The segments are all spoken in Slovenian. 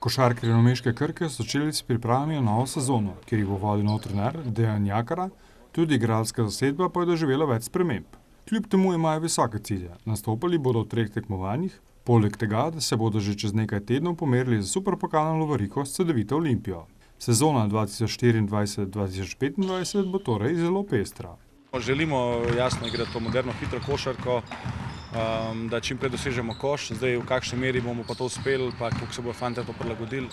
Košarkarji novomeške Krke so začeli s pripravami na novo sezono, kjer jih bo vodil nov trener Dejan Jakara, tudi igralska zasedba pa je doživela več sprememb. Kljub temu imajo visoke cilje, nastopali bodo v 3 tekmovanjih, poleg tega, da se bodo že čez nekaj tednov pomerili za superpokalno lovoriko s Cedevito Olimpijo. Sezona 2024-2025 bo torej zelo pestra. Želimo jasno igrati to moderno, hitro košarko, da čim prej dosežemo koš. Zdaj v kakšni meri bomo pa to uspeli, pa kako se bojo fantje to prilagodili,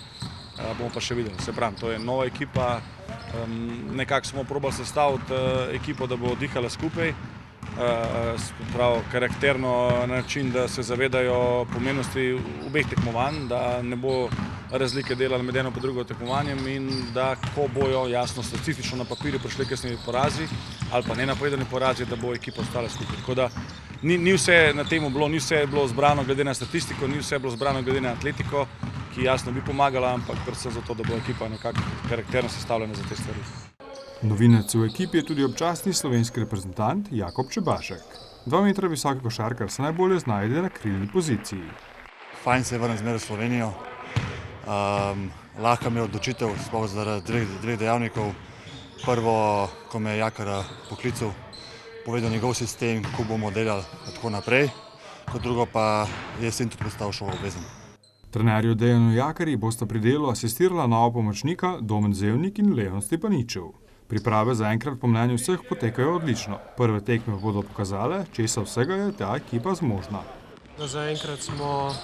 bomo pa še videli. Se pravi, to je nova ekipa, nekako smo probali sestaviti ekipo, da bo dihala skupaj, karakterno na način, da se zavedajo pomembnosti obeh tekmovanj, da ne bo razlike delali med eno pa drugo tekmovanjem in da ko bojo jasno statistično na papirju prišli kasneje porazi ali pa nenapovedani porazi, da bo ekipa ostala skupaj. Tako da ni vse na temu bilo, ni vse bilo zbrano glede na statistiko, ni vse bilo zbrano glede na atletiko, ki jasno bi pomagala, ampak predvsem zato, da bo ekipa nekako karakterno sestavljena za te stvari. Novinec v ekipi je tudi občasni slovenski reprezentant Jakob Čebašek. 2 metra visoki košarkar se najbolje znajde na krilni poziciji. Fajn se je vrniti zmeraj v Slovenijo. Lahko mi je odločitev, sploh zaradi 2 dejavnikov. Prvo, ko me je Jakar poklical, povedal njegov sistem, kako bomo delali tako naprej. Kot drugo pa je sin tudi postal šolo obvezen. Trenerju Dejanu Jakari bosta pri delu asistirala nova pomočnika Domen Zevnik in Leon Stepaničev. Priprave zaenkrat po mnenju vseh potekajo odlično. Prve tekme bodo pokazale, česa vsega je ta ekipa zmožna. Zaenkrat smo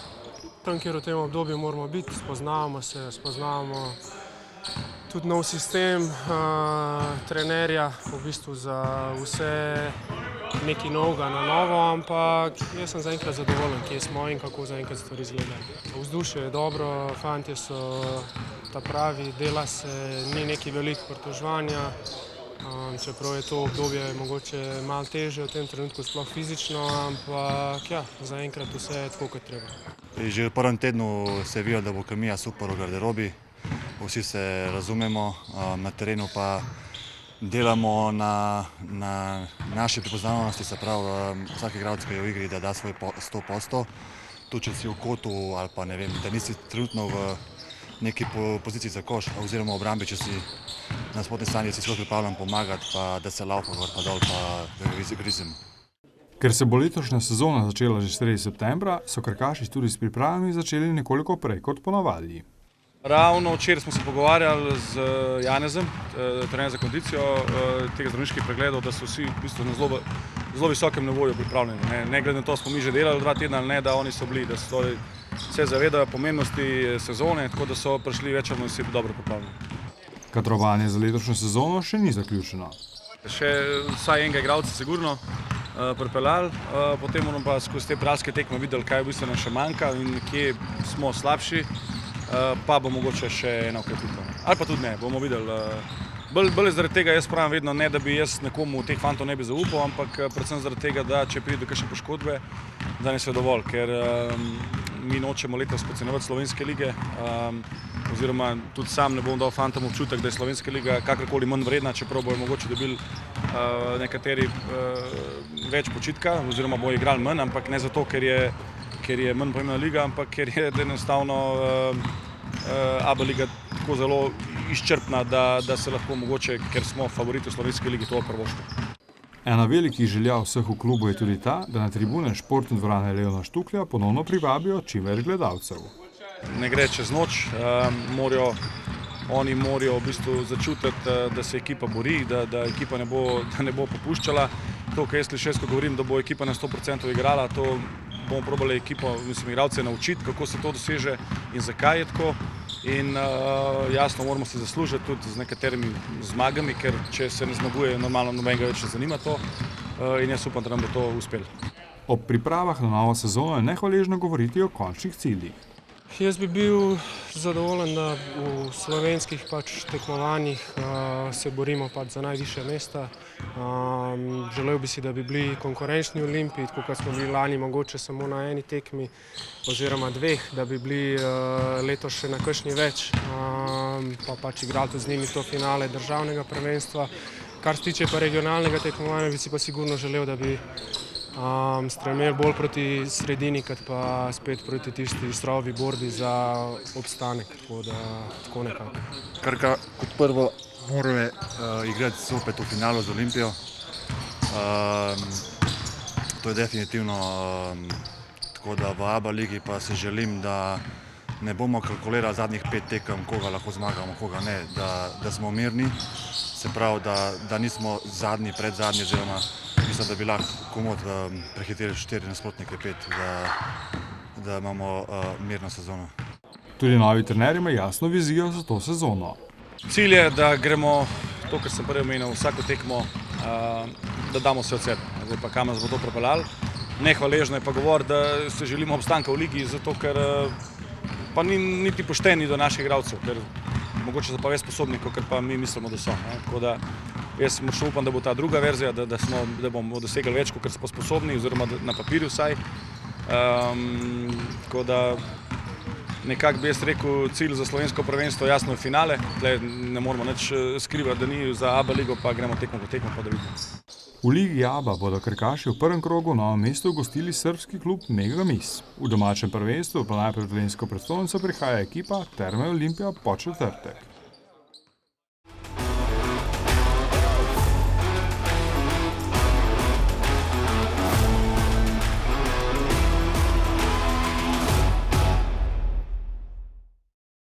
tam, kjer v tem obdobju moramo biti, spoznavamo se, spoznavamo tudi nov sistem trenerja, v bistvu za vse nekaj novega na novo, ampak jaz sem zaenkrat zadovoljen, kje smo in kako zaenkrat stvari izgledajo. Vzdušje je dobro, fantje so ta pravi, dela se, ni nekaj veliko pritoževanja, čeprav je to obdobje mogoče malo težje v tem trenutku, sploh fizično, ampak ja, zaenkrat vse je tako, kot treba. Že v prvem tednu se je videlo, da bo kemija super v garderobi, vsi se razumemo, na terenu pa delamo na naši prepoznavnosti, se pravi, vsak igralec, ki je v igri, da da svoj 100%. Tudi če si v kotu ali pa ne vem, da nisi trenutno v neki poziciji za koš oziroma v obrambi, če si na nasprotni strani, si sploh pripravljen pomagati, pa da se laufa gor pa dol, pa da grizem. Ker se bo letošnja sezona začela že sredi septembra, so krkaši tudi s pripravami začeli nekoliko prej kot ponavadi. Ravno včeraj smo se pogovarjali z Janezom, trenerjem za kondicijo tega zdravniških pregledov, da so vsi v bistvu na zelo visokem nivoju pripravljeni. Ne glede na to, smo mi že delali 2 tedna ali ne, da oni so bili, da se zavedajo pomembnosti sezone, tako da so prišli več ali manj vsi dobro pripravljeni. Kadrovanje za letošnjo sezono še ni zaključeno. Še vsaj enega igralca sigurno pripeljali, potem bomo pa skozi te pripravljalske tekme videli, kaj v bistvu nam še manjka in kje smo slabši, pa bo mogoče še ena okrepitev. Ali pa tudi ne, bomo videli. Bolj zaradi tega jaz pravim vedno ne, da bi jaz nekomu teh fantov ne bi zaupal, ampak predvsem zaradi tega, da če pride do kakšne poškodbe, danes je dovolj, ker mi nočemo letos podcenjevati slovenske lige, oziroma tudi sam ne bom dal fantom občutek, da je slovenska liga kakorkoli manj vredna, čeprav bojo mogoče dobili nekateri več počitka, oziroma bojo igrali manj, ampak ne zato, ker je manj pomembna liga, ampak ker je enostavno ABA liga tako zelo izčrpna, da se lahko mogoče, ker smo favoriti v slovenski ligi, to privoščimo. Ena velikih želja vseh v klubu je tudi ta, da na tribune športne dvorane Leona Štuklja ponovno privabijo čim več gledalcev. Ne gre čez noč, oni morajo v bistvu začutiti, da se ekipa bori, da ekipa ne bo popuščala. To, kar jaz klišejsko govorim, da bo ekipa na 100% igrala, to bomo probali ekipo, igralce naučiti, kako se to doseže in zakaj je tako. In jasno, moramo se zaslužiti tudi z nekaterimi zmagami, ker če se ne zmaguje, normalno nobenega več ne zanima to in jaz upam, da nam bo to uspelo. Ob pripravah na novo sezono je nehvaležno govoriti o končnih ciljih. Jaz bi bil zadovoljen, da v slovenskih tekmovanjih se borimo za najvišja mesta. Želel bi si, da bi bili konkurenčni v Olimpiji, tako kot smo bili lani mogoče samo na eni tekmi oziroma 2, da bi bili letos še na kakšni več, pa igrali tudi z njimi to finale državnega prvenstva. Kar se tiče pa regionalnega tekmovanja, bi si pa sigurno želel, da bi stremeli bolj proti sredini, kot pa spet proti tisti strovi borbi za obstanek, tako nekako. Krka kot prvo mora igrati zopet v finalu z Olimpijo. To je definitivno tako, da v ABA ligi pa si želim, da ne bomo kalkulirali zadnjih 5 tekem, koga lahko zmagamo, koga ne, da smo mirni, se pravi, da nismo zadnji, predzadnji, oziroma mislim, da bi lahko komot prehiteli 4 nasprotnike, 5, da imamo mirno sezono. Tudi novi trener ima jasno vizijo za to sezono. Cilj je, da gremo, to, kar sem prej omenil, vsako tekmo, da damo vse od sebe. Zdaj pa kam nas bo to pripeljalo. Nehvaležno je pa govoriti, da se želimo obstanka v ligi, zato ker pa ni niti pošteni do naših igralcev, ker mogoče so pa več sposobni, kot pa mi mislimo, da so. Tako da jaz močno upam, da bo ta druga verzija, da bomo dosegli več, kot smo sposobni, oziroma na papirju vsaj. Tako da nekako bi jaz rekel, cilj za slovensko prvenstvo jasno je finale. Tle ne moramo nič skrivati, da ni za ABA ligo, pa gremo tekmo po tekmo, pa da vidimo. V ligi ABA bodo krkaši v prvem krogu v Novem mestu gostili srbski klub Megamis. V domačem prvenstvu pa najprej v slovensko prestolnico prihaja ekipa Terme Olimpija Podčetrtek.